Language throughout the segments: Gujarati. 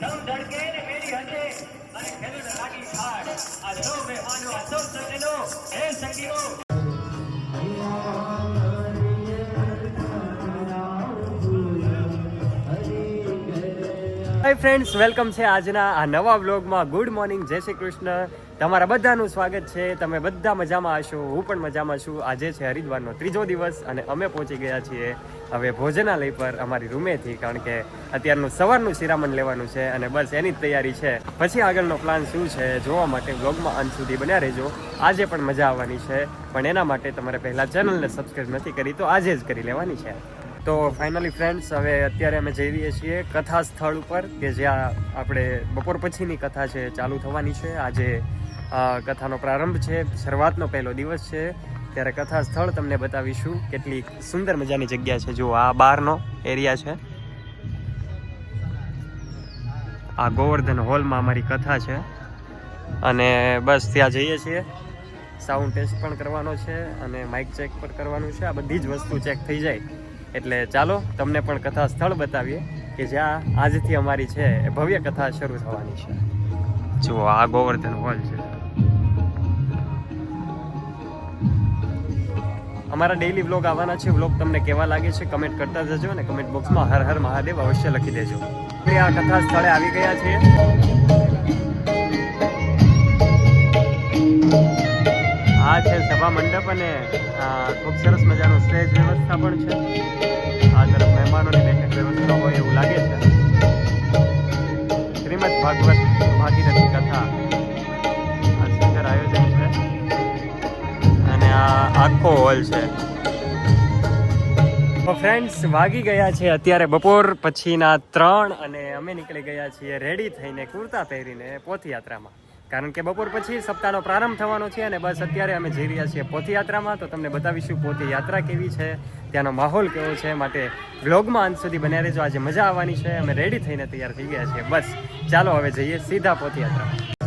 દમ ધડકે ને મેરી હસે અને ખેલડ લાગી ઠાડ આ સૌ મહેમાનો આ સૌ સજ્જનો હે સંગીઓ હાય ફ્રેન્ડ્સ, વેલકમ છે આજના આ નવા વ્લોગમાં. ગુડ મોર્નિંગ, જય શ્રી કૃષ્ણ. તમારા બધાનું સ્વાગત છે. તમે બધા મજામાં હશો, હું પણ મજામાં છું. આજે છે હરિદ્વારનો ત્રીજો દિવસ અને અમે પહોંચી ગયા છીએ હવે ભોજનાલય પર અમારી રૂમેથી, કારણ કે અત્યારનું સવારનું શિરામણ લેવાનું છે અને બસ એની જ તૈયારી છે. પછી આગળનો પ્લાન શું છે જોવા માટે વ્લોગમાં અંત સુધી બન્યા રહેજો. આજે પણ મજા આવવાની છે, પણ એના માટે તમારે પહેલાં ચેનલને સબસ્ક્રાઈબ નથી કરી તો આજે જ કરી લેવાની છે. તો ફાઇનલી ફ્રેન્ડ્સ, હવે અત્યારે અમે જઈ રહીએ છીએ કથા સ્થળ ઉપર, કે જ્યાં આપણે બપોર પછીની કથા છે ચાલુ થવાની છે. આજે કથાનો પ્રારંભ છે, શરૂઆતનો પહેલો દિવસ છે, ત્યારે કથા સ્થળ તમને બતાવીશું. કેટલી સુંદર મજાની જગ્યા છે. જો આ બહારનો એરિયા છે, આ ગોવર્ધન હોલમાં અમારી કથા છે અને બસ ત્યાં જઈએ છીએ. સાઉન્ડ ટેસ્ટ પણ કરવાનો છે અને માઇક ચેક પણ કરવાનું છે. આ બધી જ વસ્તુ ચેક થઈ જાય એટલે ચાલો તમને પણ કથા સ્થળ બતાવીએ કે જ્યાં આજથી અમારી છે એ ભવ્ય કથા શરૂ થવાની છે. જુઓ, આ ગોવર્ધન હોલ છે. અમારા ડેઈલી વ્લોગ આવવાના છે. વ્લોગ તમને કેવા લાગે છે કમેન્ટ કરતા જજો અને કમેન્ટ બોક્સમાં હર હર મહાદેવ અવશ્ય લખી દેજો. આ કથા સ્થળે આવી ગયા છીએ. આ છે સભા મંડપ અને ખૂબ સરસ મજાનું સ્ટેજ વ્યવસ્થા પણ છે. આ તરફ મહેમાનોની બેઠક વ્યવસ્થા હોય એવું લાગે છે. શ્રીમદ ભાગવત ભાગીરથી કથા, આ સુંદર આયોજન છે અને આ આખો હોલ છે. તો ફ્રેન્ડ્સ, વાગી ગયા છે અત્યારે બપોર પછીના 3 અને અમે નીકળી ગયા છીએ રેડી થઈને, કુર્તા પહેરીને પોથયાત્રામાં, કારણ કે બપોર પછી સપ્તાહનો પ્રારંભ થવાનો છે અને બસ અત્યારે અમે જઈ રહ્યા છીએ પોથયાત્રામાં. તો તમને બતાવીશું પોથયાત્રા કેવી છે, ત્યાંનો માહોલ કેવો છે, માટે વ્લોગમાં અંત સુધી બન્યા રહેજો. આજે મજા આવવાની છે. અમે રેડી થઈને તૈયાર થઈ ગયા છીએ. બસ ચાલો હવે જઈએ સીધા પોથયાત્રા.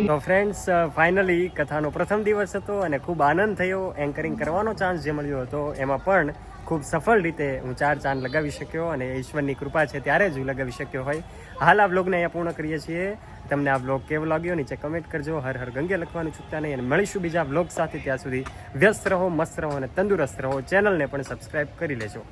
તો ફ્રેન્ડ્સ, ફાઇનલી કથાનો પ્રથમ દિવસ હતો અને ખૂબ આનંદ થયો. એન્કરિંગ કરવાનો ચાન્સ જે મળ્યો હતો એમાં પણ ખૂબ સફળ રીતે હું 4 ચાંદ લગાવી શક્યો અને ઈશ્વરની કૃપા છે ત્યારે જ હું લગાવી શક્યો હોય. હાલ આ વ્લોગને અહીંયા પૂર્ણ કરીએ છીએ. તમને આ વ્લોગ કેવો લાગ્યો નીચે કમેન્ટ કરજો. હર હર ગંગે લખવાનું ચૂકતા નહીં અને મળીશું બીજા વ્લોગ સાથે. ત્યાં સુધી વ્યસ્ત રહો, મસ્ત રહો અને તંદુરસ્ત રહો. ચેનલને પણ સબસ્ક્રાઈબ કરી લેજો.